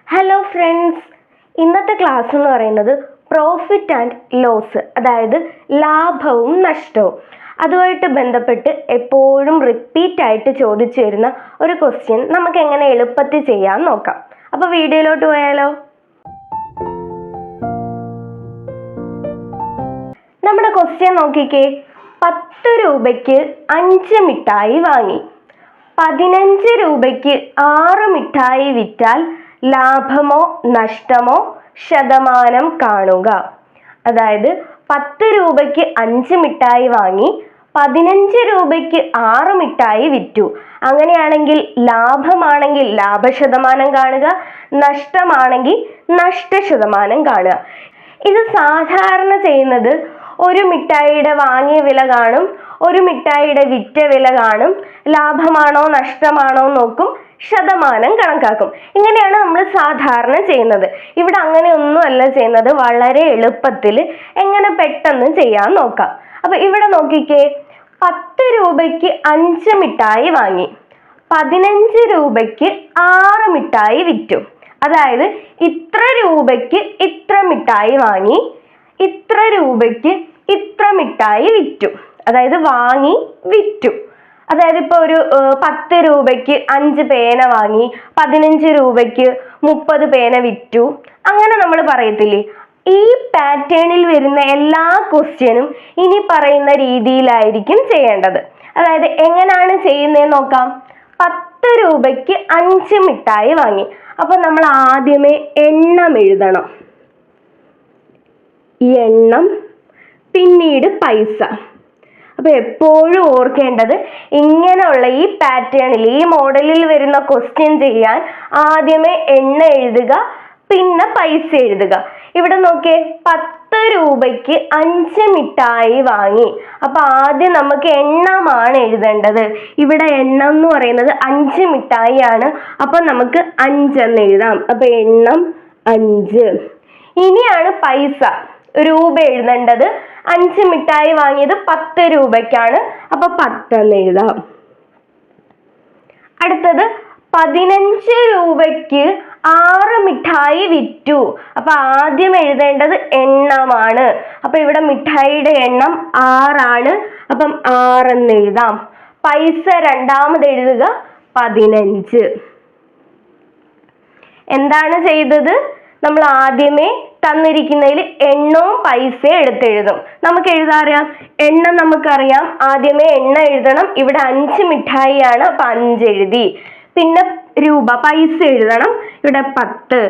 Hello friends, ഇന്നത്തെ class എന്ന് പറയുന്നത് പ്രോഫിറ്റ് ആൻഡ് ലോസ്, അതായത് ലാഭവും നഷ്ടവും. അതുമായിട്ട് ബന്ധപ്പെട്ട് എപ്പോഴും റിപ്പീറ്റ് ആയിട്ട് ചോദിച്ചു വരുന്ന ഒരു ക്വസ്റ്റ്യൻ നമുക്ക് എങ്ങനെ എളുപ്പത്തിൽ ചെയ്യാൻ നോക്കാം. അപ്പോൾ വീഡിയോയിലോട്ട് പോയാലോ? നമ്മുടെ ക്വസ്റ്റ്യൻ നോക്കിക്കേ. 10 രൂപയ്ക്ക് 5 മിഠായി വാങ്ങി. 15 രൂപയ്ക്ക് 6 മിഠായി വിറ്റാൽ ലാഭമോ നഷ്ടമോ ശതമാനം കാണുക. അതായത് 10 രൂപയ്ക്ക് 5 മിഠായി വാങ്ങി, 15 രൂപയ്ക്ക് 6 മിഠായി വിറ്റു. അങ്ങനെയാണെങ്കിൽ ലാഭമാണെങ്കിൽ ലാഭശതമാനം കാണുക, നഷ്ടമാണെങ്കിൽ നഷ്ടശതമാനം കാണുക. ഇത് സാധാരണ ചെയ്യുന്നത് ഒരു മിഠായിയുടെ വാങ്ങിയ വില കാണും, ഒരു മിഠായിയുടെ വിറ്റ വില കാണും, ലാഭമാണോ നഷ്ടമാണോ നോക്കും, ശതമാനം കണക്കാക്കും. ഇങ്ങനെയാണ് നമ്മൾ സാധാരണ ചെയ്യുന്നത്. ഇവിടെ അങ്ങനെയൊന്നും അല്ല ചെയ്യുന്നത്. വളരെ എളുപ്പത്തിൽ എങ്ങനെ പെട്ടെന്ന് ചെയ്യാൻ നോക്കാം. അപ്പൊ ഇവിടെ നോക്കിക്കേ, 10 രൂപയ്ക്ക് 5 മിഠായി വാങ്ങി, 15 രൂപയ്ക്ക് 6 മിഠായി വിറ്റു. അതായത് ഇത്ര രൂപയ്ക്ക് ഇത്ര മിഠായി വാങ്ങി, ഇത്ര രൂപയ്ക്ക് ഇത്ര മിഠായി വിറ്റു. അതായത് വാങ്ങി വിറ്റു. അതായത് ഇപ്പൊ ഒരു 10 രൂപയ്ക്ക് 5 പേന വാങ്ങി, 15 രൂപയ്ക്ക് 30 പേന വിറ്റു. അങ്ങനെ നമ്മൾ പറയത്തില്ലേ? ഈ പാറ്റേണിൽ വരുന്ന എല്ലാ ക്വസ്റ്റ്യനും ഇനി പറയുന്ന രീതിയിലായിരിക്കും ചെയ്യേണ്ടത്. അതായത് എങ്ങനെയാണ് ചെയ്യുന്നതെന്ന് നോക്കാം. 10 രൂപയ്ക്ക് 5 മിഠായി വാങ്ങി. അപ്പൊ നമ്മൾ ആദ്യമേ എണ്ണം എഴുതണം. എണ്ണം, പിന്നീട് പൈസ. അപ്പൊ എപ്പോഴും ഓർക്കേണ്ടത്, ഇങ്ങനെയുള്ള ഈ പാറ്റേണിൽ ഈ മോഡലിൽ വരുന്ന ക്വസ്റ്റ്യൻ ചെയ്യാൻ ആദ്യമേ എണ്ണ എഴുതുക, പിന്നെ പൈസ എഴുതുക. ഇവിടെ നോക്കിയേ, 10 രൂപയ്ക്ക് 5 മിഠായി വാങ്ങി. അപ്പൊ ആദ്യം നമുക്ക് എണ്ണമാണ് എഴുതേണ്ടത്. ഇവിടെ എണ്ണം എന്ന് പറയുന്നത് 5 മിഠായി ആണ്. അപ്പൊ നമുക്ക് 5 എന്ന് എഴുതാം. അപ്പൊ എണ്ണം 5. ഇനിയാണ് പൈസ, രൂപ എഴുതേണ്ടത്. 5 മിഠായി വാങ്ങിയത് 10 രൂപയ്ക്കാണ്. അപ്പൊ 10 എന്ന് എഴുതാം. അടുത്തത് 15 രൂപയ്ക്ക് 6 മിഠായി വിറ്റു. അപ്പൊ ആദ്യം എഴുതേണ്ടത് എണ്ണമാണ്. അപ്പൊ ഇവിടെ മിഠായിയുടെ എണ്ണം 6 ആണ്. അപ്പം 6 എന്ന് എഴുതാം. പൈസ രണ്ടാമത് എഴുതുക, 15. എന്താണ് ചെയ്തത്? നമ്മൾ ആദ്യമേ തന്നിരിക്കുന്നതിൽ എണ്ണവും പൈസ എടുത്തെഴുതും. നമുക്ക് എഴുതാറിയാം, എണ്ണം നമുക്കറിയാം. ആദ്യമേ എണ്ണ എഴുതണം. ഇവിടെ 5 മിഠായി ആണ്, അപ്പൊ 5 എഴുതി. പിന്നെ രൂപ, പൈസ എഴുതണം. ഇവിടെ 10.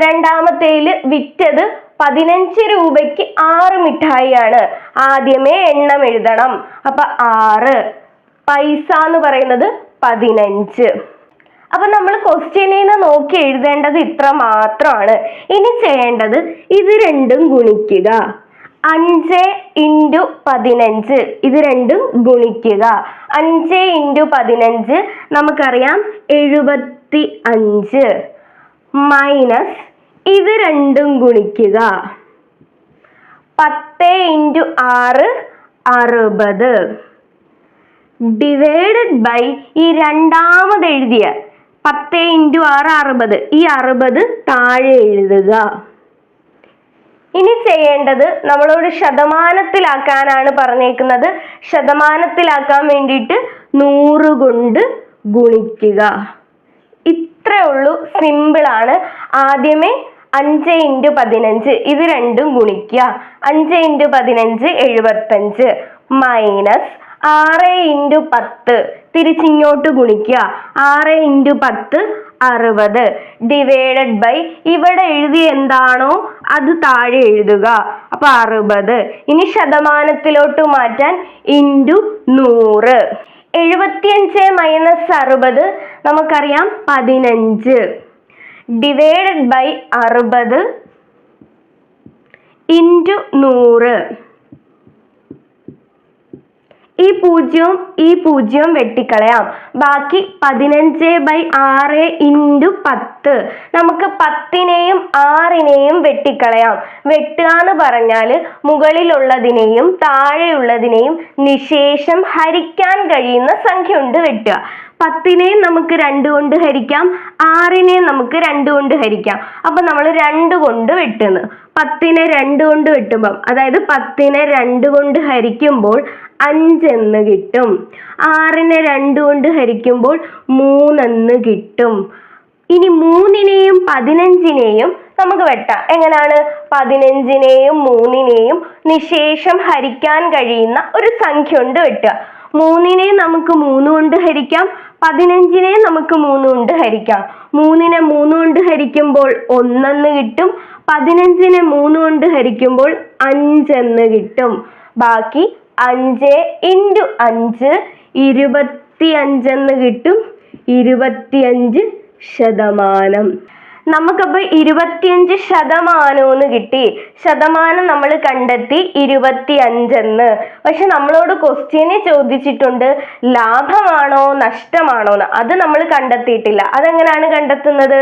രണ്ടാമത്തേല് വിറ്റത് 15 രൂപയ്ക്ക് 6 മിഠായി ആണ്. ആദ്യമേ എണ്ണം എഴുതണം. അപ്പൊ 6, പൈസ എന്ന് പറയുന്നത് 15. അപ്പൊ നമ്മൾ ക്വസ്റ്റ്യനിൽ നിന്ന് നോക്കി എഴുതേണ്ടത് ഇത്ര മാത്രമാണ്. ഇനി ചെയ്യേണ്ടത് ഇത് രണ്ടും ഗുണിക്കുക. 5 × 15, ഇത് രണ്ടും ഗുണിക്കുക. 5 × 15 നമുക്കറിയാം 75, മൈനസ് ഇത് രണ്ടും ഗുണിക്കുക. 10 × 6 60, ഡിവൈഡഡ് ബൈ ഈ രണ്ടാമത് എഴുതിയ 10 × 6 60, ഈ 60 താഴെ എഴുതുക. ഇനി ചെയ്യേണ്ടത്, നമ്മളോട് ശതമാനത്തിലാക്കാനാണ് പറഞ്ഞേക്കുന്നത്. ശതമാനത്തിലാക്കാൻ വേണ്ടിയിട്ട് 100 കൊണ്ട് ഗുണിക്കുക. ഇത്രേ ഉള്ളൂ, സിമ്പിൾ ആണ്. ആദ്യമേ 5 × 15, ഇത് രണ്ടും ഗുണിക്കുക. 5 × 15 75, മൈനസ് 6 × 10 തിരിച്ചിങ്ങോട്ട് ഗുണിക്കുക. 6 × 10 60, ഡിവൈഡഡ് ബൈ ഇവിടെ എഴുതി എന്താണോ അത് താഴെ എഴുതുക. അപ്പൊ 60. ഇനി ശതമാനത്തിലോട്ട് മാറ്റാൻ × 100. 75 മൈനസ് 60 നമുക്കറിയാം 15, ഡിവൈഡഡ് ബൈ 60 × 100. ഈ പൂജ്യവും വെട്ടിക്കളയാം. ബാക്കി 15/6 × 10. നമുക്ക് 10നെയും 6നെയും വെട്ടിക്കളയാം. വെട്ടുക എന്ന് പറഞ്ഞാൽ മുകളിലുള്ളതിനെയും താഴെയുള്ളതിനെയും നിശേഷം ഹരിക്കാൻ കഴിയുന്ന സംഖ്യ കൊണ്ട് വെട്ടുക. 10നെ നമുക്ക് 2 കൊണ്ട് ഹരിക്കാം, 6നെ നമുക്ക് 2 കൊണ്ട് ഹരിക്കാം. അപ്പൊ നമ്മൾ 2 കൊണ്ട് വെട്ടുന്നു. 10നെ 2 കൊണ്ട് വെട്ടുമ്പം, അതായത് 10നെ 2 കൊണ്ട് ഹരിക്കുമ്പോൾ 5 എന്ന് കിട്ടും. 6നെ 2 കൊണ്ട് ഹരിക്കുമ്പോൾ 3 എന്ന് കിട്ടും. ഇനി 3നെയും 15നെയും നമുക്ക് വെട്ടാം. എങ്ങനെയാണ്? 15നെയും 3നെയും നിശേഷം ഹരിക്കാൻ കഴിയുന്ന ഒരു സംഖ്യ കൊണ്ട് വെട്ടുക. 3നെ നമുക്ക് 3 കൊണ്ട് ഹരിക്കാം, 15നെ നമുക്ക് 3 കൊണ്ട് ഹരിക്കാം. 3നെ 3 കൊണ്ട് ഹരിക്കുമ്പോൾ 1 എന്ന് കിട്ടും, 15നെ 3 കൊണ്ട് ഹരിക്കുമ്പോൾ 5 എന്ന് കിട്ടും. ബാക്കി 5 × 5 25 എന്ന് കിട്ടും. 25%. നമുക്കപ്പോൾ 25% എന്ന് കിട്ടി. ശതമാനം നമ്മൾ കണ്ടെത്തി 25 എന്ന്. പക്ഷെ നമ്മളോട് ക്വസ്റ്റ്യന് ചോദിച്ചിട്ടുണ്ട് ലാഭമാണോ നഷ്ടമാണോ എന്ന്. അത് നമ്മൾ കണ്ടെത്തിയിട്ടില്ല. അതെങ്ങനെയാണ് കണ്ടെത്തുന്നത്?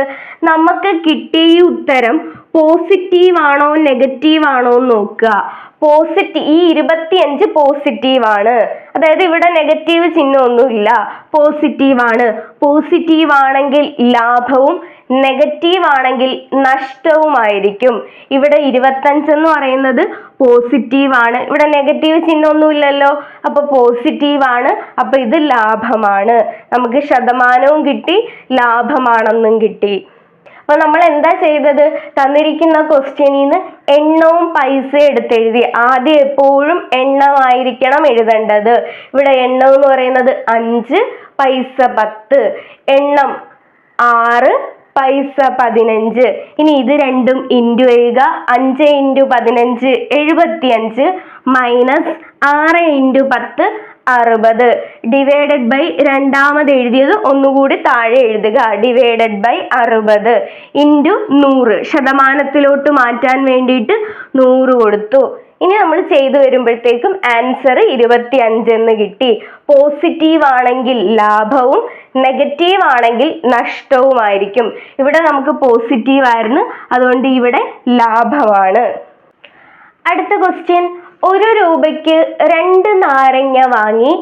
നമുക്ക് കിട്ടിയ ഉത്തരം പോസിറ്റീവ് ആണോ നെഗറ്റീവ് ആണോ എന്ന് നോക്കുക. ഈ 25 പോസിറ്റീവ് ആണ്, അതായത് ഇവിടെ നെഗറ്റീവ് ചിഹ്നമൊന്നുമില്ല, പോസിറ്റീവ് ആണ്. പോസിറ്റീവ് ആണെങ്കിൽ ലാഭവും നെഗറ്റീവ് ആണെങ്കിൽ നഷ്ടവുമായിരിക്കും. ഇവിടെ 25 എന്ന് പറയുന്നത് പോസിറ്റീവ് ആണ്, ഇവിടെ നെഗറ്റീവ് ചിഹ്നമൊന്നും ഇല്ലല്ലോ, അപ്പൊ പോസിറ്റീവ് ആണ്, അപ്പൊ ഇത് ലാഭമാണ്. നമുക്ക് ശതമാനവും കിട്ടി, ലാഭമാണെന്നും കിട്ടി. അപ്പൊ നമ്മൾ എന്താ ചെയ്തത്? തന്നിരിക്കുന്ന ക്വസ്റ്റ്യനിന്ന് എണ്ണവും പൈസ എടുത്തെഴുതി. ആദ്യം എപ്പോഴും എണ്ണമായിരിക്കണം എഴുതേണ്ടത്. ഇവിടെ എണ്ണം എന്ന് പറയുന്നത് 5, പൈസ 10. എണ്ണം 6, പൈസ 15. ഇനി ഇത് രണ്ടും ഇൻറ്റു ചെയ്യുക. 5 × 15 75 മൈനസ് 6 × 10 60. ഡിവൈഡഡ് ബൈ രണ്ടാമത് എഴുതിയത് ഒന്നുകൂടി താഴെ എഴുതുക. Divided by 60 into 100. ശതമാനത്തിലോട്ട് മാറ്റാൻ വേണ്ടിയിട്ട് 100 കൊടുത്തു. ഇനി നമ്മൾ ചെയ്തു വരുമ്പോഴത്തേക്കും ആൻസർ 25 എന്ന് കിട്ടി. പോസിറ്റീവ് ആണെങ്കിൽ ലാഭവും നെഗറ്റീവ് ആണെങ്കിൽ നഷ്ടവുമായിരിക്കും. ഇവിടെ നമുക്ക് പോസിറ്റീവ് ആയിരുന്നു, അതുകൊണ്ട് ഇവിടെ ലാഭമാണ്. അടുത്ത ക്വസ്റ്റ്യൻ, 1 രൂപയ്ക്ക് 2 നാരങ്ങ വാങ്ങി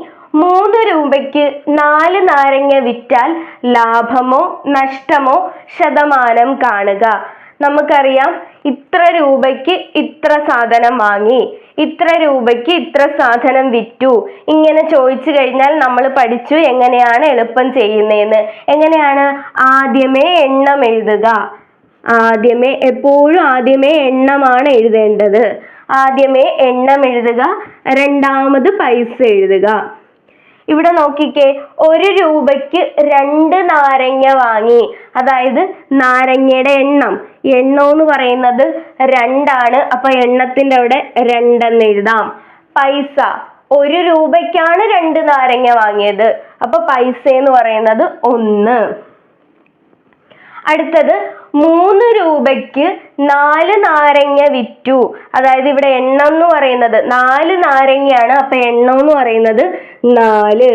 3 രൂപയ്ക്ക് 4 നാരങ്ങ വിറ്റാൽ ലാഭമോ നഷ്ടമോ ശതമാനം കാണുക. നമുക്കറിയാം ഇത്ര രൂപയ്ക്ക് ഇത്ര സാധനം വാങ്ങി, ഇത്ര രൂപയ്ക്ക് ഇത്ര സാധനം വിറ്റു. ഇങ്ങനെ ചോദിച്ചു കഴിഞ്ഞാൽ നമ്മൾ പഠിച്ചു എങ്ങനെയാണ് എളുപ്പം ചെയ്യുന്നതെന്ന്. എങ്ങനെയാണ്? ആദ്യമേ എണ്ണം എഴുതുക. എപ്പോഴും ആദ്യമേ എണ്ണമാണ് എഴുതേണ്ടത്. ആദ്യമേ എണ്ണം എഴുതുക, രണ്ടാമത് പൈസ എഴുതുക. ഇവിടെ നോക്കിക്കേ, 1 രൂപയ്ക്ക് 2 നാരങ്ങ വാങ്ങി, അതായത് നാരങ്ങയുടെ എണ്ണം എന്ന് പറയുന്നത് 2 ആണ്. അപ്പൊ എണ്ണത്തിന്റെ അവിടെ 2 എന്ന് എഴുതാം. പൈസ, 1 രൂപയ്ക്കാണ് 2 നാരങ്ങ വാങ്ങിയത്, അപ്പൊ പൈസ എന്ന് പറയുന്നത് 1. അടുത്തത് 3 രൂപയ്ക്ക് 4 നാരങ്ങ വിറ്റു, അതായത് ഇവിടെ എണ്ണം എന്ന് പറയുന്നത് 4 നാരങ്ങയാണ്, അപ്പൊ എണ്ണം എന്ന് പറയുന്നത് 4.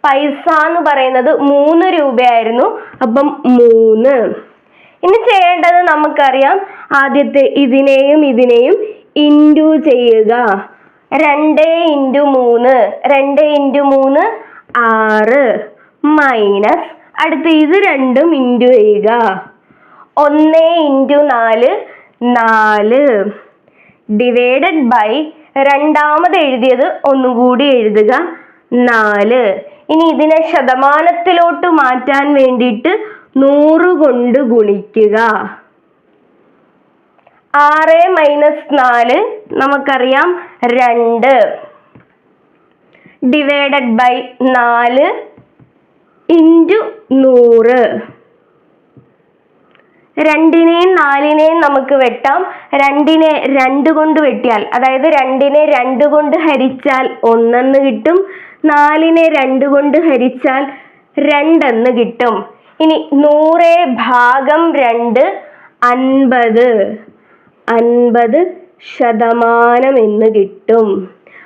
പൈസ എന്ന് പറയുന്നത് 3 രൂപയായിരുന്നു, അപ്പം 3. ഇനി ചെയ്യേണ്ടത് നമുക്കറിയാം, ആദ്യത്തെ ഇതിനെയും ഇൻറ്റു ചെയ്യുക. 2 × 3 6 മൈനസ്, അടുത്ത് ഇത് രണ്ടും ഇൻറ്റു ചെയ്യുക. 1 × 4 4 ഡിവൈഡഡ് ബൈ രണ്ടാമത് എഴുതിയത് ഒന്നുകൂടി എഴുതുക 4. ഇനി ഇതിനെ ശതമാനത്തിലോട്ട് മാറ്റാൻ വേണ്ടിയിട്ട് 100 കൊണ്ട് ഗുണിക്കുക. 6 - 4 നമുക്കറിയാം 2 ഡിവൈഡഡ് ബൈ 4 × 100. 2നെയും 4നെയും നമുക്ക് വെട്ടാം. 2നെ 2 കൊണ്ട് വെട്ടിയാൽ, അതായത് 2നെ 2 കൊണ്ട് ഹരിച്ചാൽ 1 എന്ന് കിട്ടും. 4നെ 2 കൊണ്ട് ഹരിച്ചാൽ 2 എന്ന് കിട്ടും. ഇനി 100/2 50% എന്ന് കിട്ടും.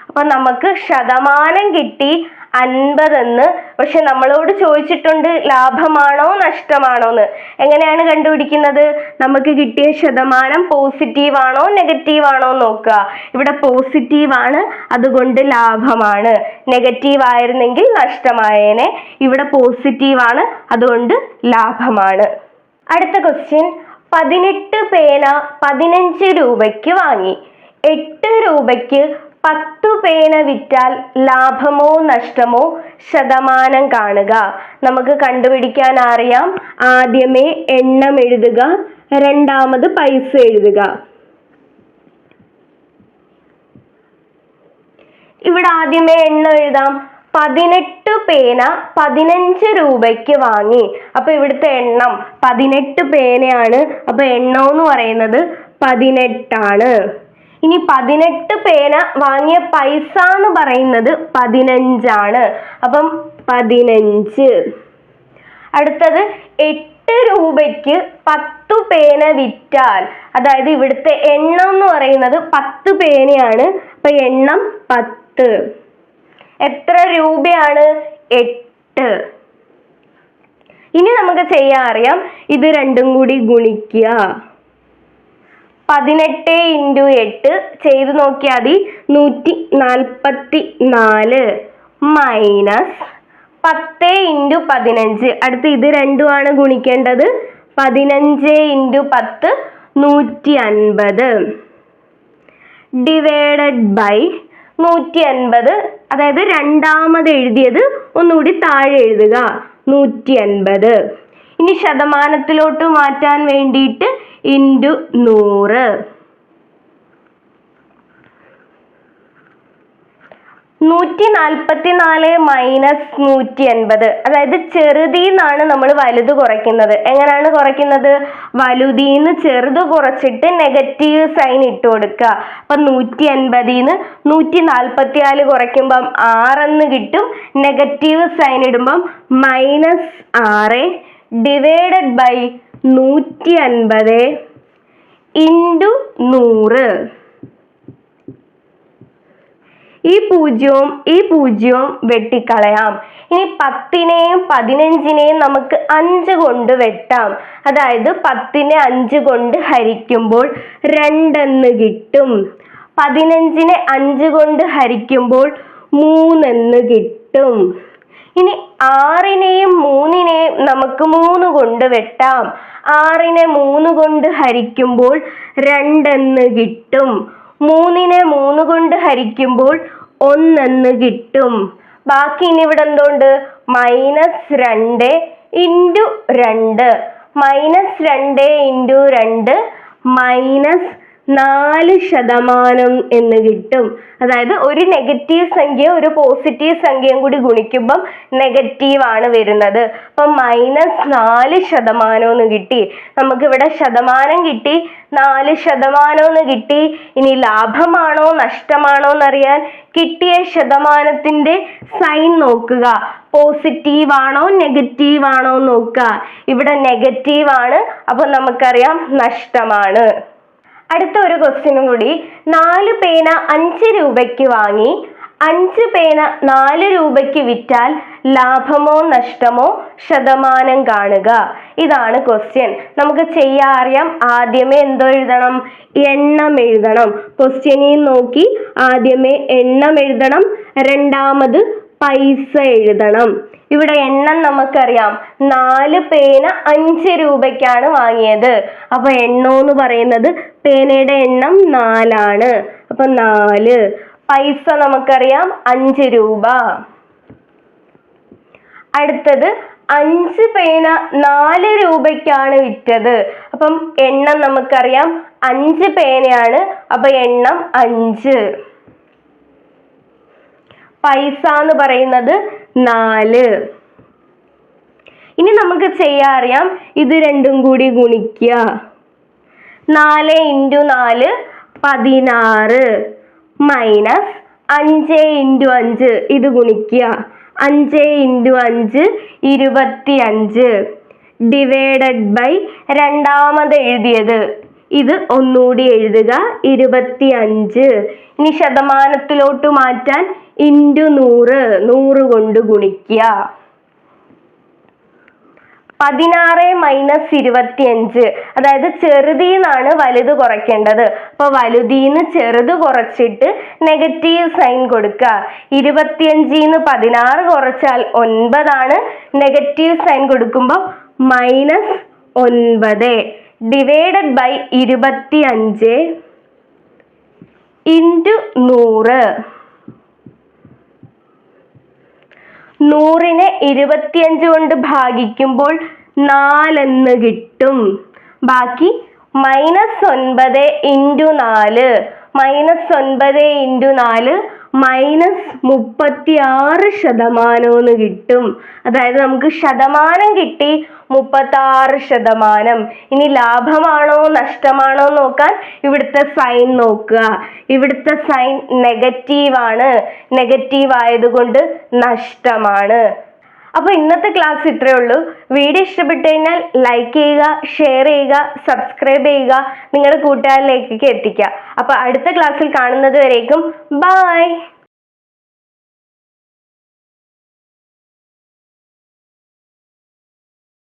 അപ്പൊ നമുക്ക് ശതമാനം കിട്ടി, 50 എന്ന്. പക്ഷെ നമ്മളോട് ചോദിച്ചിട്ടുണ്ട് ലാഭമാണോ നഷ്ടമാണോ എന്ന്. എങ്ങനെയാണ് കണ്ടുപിടിക്കുന്നത്? നമുക്ക് കിട്ടിയ ശതമാനം പോസിറ്റീവ് ആണോ നെഗറ്റീവ് ആണോ നോക്കുക. ഇവിടെ പോസിറ്റീവ് ആണ്, അതുകൊണ്ട് ലാഭമാണ്. നെഗറ്റീവ് ആയിരുന്നെങ്കിൽ നഷ്ടമായേനെ. ഇവിടെ പോസിറ്റീവ് ആണ്, അതുകൊണ്ട് ലാഭമാണ്. അടുത്ത ക്വസ്റ്റ്യൻ, 18 പേന 15 രൂപയ്ക്ക് വാങ്ങി. 8 രൂപയ്ക്ക് 10 പേന വിറ്റാൽ ലാഭമോ നഷ്ടമോ ശതമാനം കാണുക. നമുക്ക് കണ്ടുപിടിക്കാൻ അറിയാം. ആദ്യമേ എണ്ണം എഴുതുക, രണ്ടാമത് പൈസ എഴുതുക. ഇവിടെ ആദ്യമേ എണ്ണം എഴുതാം. 18 പേന 15 രൂപയ്ക്ക് വാങ്ങി. അപ്പൊ ഇവിടുത്തെ എണ്ണം 18 പേനയാണ്. അപ്പൊ എണ്ണം എന്ന് പറയുന്നത് 18 ആണ്. ഇനി 18 പേന വാങ്ങിയ പൈസ എന്ന് പറയുന്നത് 15 ആണ്. അപ്പം 15. അടുത്തത് 8 രൂപയ്ക്ക് 10 പേന വിറ്റാൽ, അതായത് ഇവിടുത്തെ എണ്ണം എന്ന് പറയുന്നത് 10 പേനയാണ്. അപ്പൊ എണ്ണം 10. എത്ര രൂപയാണ്? 8. ഇനി നമുക്ക് ചെയ്യാൻ അറിയാം. ഇത് രണ്ടും കൂടി ഗുണിക്കുക. 18 × 8 ചെയ്ത് നോക്കിയാൽ മതി. 144 മൈനസ് 10 × 15. അടുത്ത് ഇത് രണ്ടുമാണ് ഗുണിക്കേണ്ടത്. 15 × 10 150 ഡിവൈഡഡ് ബൈ 150. അതായത് രണ്ടാമത് എഴുതിയത് ഒന്നുകൂടി താഴെ എഴുതുക, 150. ഇനി ശതമാനത്തിലോട്ട് മാറ്റാൻ വേണ്ടിയിട്ട് × 100. 144 മൈനസ് 150. അതായത് ചെറുതീന്നാണ് നമ്മൾ വലുത് കുറയ്ക്കുന്നത്. എങ്ങനെയാണ് കുറയ്ക്കുന്നത്? വലുതീന്ന് ചെറുത് കുറച്ചിട്ട് നെഗറ്റീവ് സൈൻ ഇട്ട് കൊടുക്കുക. അപ്പൊ 150 144 കുറയ്ക്കുമ്പം 6 എന്ന് കിട്ടും. നെഗറ്റീവ് സൈൻ ഇടുമ്പം -6 ഡിവൈഡഡ് ബൈ 150 × 100. ഈ പൂജ്യവും വെട്ടിക്കളയാം. ഇനി 10നെയും 15നെയും നമുക്ക് 5 കൊണ്ട് വെട്ടാം. അതായത് 10നെ 5 കൊണ്ട് ഹരിക്കുമ്പോൾ 2 എന്ന് കിട്ടും. 15നെ 5 കൊണ്ട് ഹരിക്കുമ്പോൾ 3 എന്ന് കിട്ടും. ഇനി 6നെയും 3നെയും നമുക്ക് 3 കൊണ്ട് വെട്ടാം. 6നെ 3 കൊണ്ട് ഹരിക്കുമ്പോൾ 2 എന്ന് കിട്ടും. 3നെ 3 കൊണ്ട് ഹരിക്കുമ്പോൾ 1 എന്ന് കിട്ടും. ബാക്കി ഇനി ഇവിടെ എന്തുണ്ട്? -2 × 2. -2 × 2 -4% എന്ന് കിട്ടും. അതായത് ഒരു നെഗറ്റീവ് സംഖ്യ ഒരു പോസിറ്റീവ് സംഖ്യയും കൂടി ഗുണിക്കുമ്പം നെഗറ്റീവ് ആണ് വരുന്നത്. അപ്പം -4% എന്ന് കിട്ടി. നമുക്കിവിടെ ശതമാനം കിട്ടി, 4% എന്ന് കിട്ടി. ഇനി ലാഭമാണോ നഷ്ടമാണോ എന്നറിയാൻ കിട്ടിയ ശതമാനത്തിന്റെ സൈൻ നോക്കുക. പോസിറ്റീവ് ആണോ നെഗറ്റീവ് ആണോ നോക്കുക. ഇവിടെ നെഗറ്റീവ് ആണ്, അപ്പൊ നമുക്കറിയാം നഷ്ടമാണ്. അടുത്ത ഒരു ക്വസ്റ്റ്യനും കൂടി. 4 പേന 5 രൂപയ്ക്ക് വാങ്ങി. 5 പേന 4 രൂപയ്ക്ക് വിറ്റാൽ ലാഭമോ നഷ്ടമോ ശതമാനം കാണുക. ഇതാണ് ക്വസ്റ്റ്യൻ. നമുക്ക് ചെയ്യാൻ അറിയാം. ആദ്യമേ എന്തോ എഴുതണം? എണ്ണം എഴുതണം. ക്വസ്റ്റ്യനിൽ നോക്കി ആദ്യമേ എണ്ണം എഴുതണം, രണ്ടാമത് പൈസ എഴുതണം. ഇവിടെ എണ്ണം നമുക്കറിയാം. 4 പേന 5 രൂപയ്ക്കാണ് വാങ്ങിയത്. അപ്പൊ എണ്ണം എന്ന് പറയുന്നത് പേനയുടെ എണ്ണം 4 ആണ്. അപ്പൊ 4. പൈസ നമുക്കറിയാം 5 രൂപ. അടുത്തത് 5 പേന 4 രൂപയ്ക്കാണ് വിറ്റത്. അപ്പം എണ്ണം നമുക്കറിയാം 5 പേനയാണ്. അപ്പൊ എണ്ണം 5. പൈസ എന്ന് പറയുന്നത് 4. ഇനി നമുക്ക് ചെയ്യാൻ അറിയാം. ഇത് രണ്ടും കൂടി ഗുണിക്കുക. 4 × 4 16 മൈനസ് 5 × 5 ഇത് ഗുണിക്കുക. 5 × 5 25 ഡിവൈഡഡ് ബൈ രണ്ടാമത് എഴുതിയത് ഇത് ഒന്നുകൂടി എഴുതുക, 25. ഇനി ശതമാനത്തിലോട്ട് മാറ്റാൻ ഇൻറ്റു 100, 100 കൊണ്ട് ഗുണിക്കുക. 16 മൈനസ് 25, അതായത് ചെറുതീന്നാണ് വലുത് കുറയ്ക്കേണ്ടത്. അപ്പൊ വലുതീന്ന് ചെറുത് കുറച്ചിട്ട് നെഗറ്റീവ് സൈൻ കൊടുക്കുക. 25ന്ന് 16 കുറച്ചാൽ 9 ആണ്. നെഗറ്റീവ് സൈൻ കൊടുക്കുമ്പോൾ -9 ഡിവൈഡഡ് ബൈ 25 ഇൻറ്റു 100. 100നെ 25 കൊണ്ട് ഭാഗിക്കുമ്പോൾ 4 എന്ന് കിട്ടും. ബാക്കി -9 ഇൻറ്റു 4, -9 ഇൻറ്റു 4 -36% എന്ന് കിട്ടും. അതായത് നമുക്ക് ശതമാനം കിട്ടി 36%. ഇനി ലാഭമാണോ നഷ്ടമാണോ നോക്കാൻ ഇവിടുത്തെ സൈൻ നോക്കുക. ഇവിടുത്തെ സൈൻ നെഗറ്റീവ് ആണ്. നെഗറ്റീവ് ആയതുകൊണ്ട് നഷ്ടമാണ്. അപ്പൊ ഇന്നത്തെ ക്ലാസ് ഇത്രയേ ഉള്ളൂ. വീഡിയോ ഇഷ്ടപ്പെട്ടു കഴിഞ്ഞാൽ ലൈക്ക് ചെയ്യുക, ഷെയർ ചെയ്യുക, സബ്സ്ക്രൈബ് ചെയ്യുക, നിങ്ങളുടെ കൂട്ടുകാരിലേക്ക് എത്തിക്കുക. അപ്പൊ അടുത്ത ക്ലാസ്സിൽ കാണുന്നത് വരേക്കും ബൈ.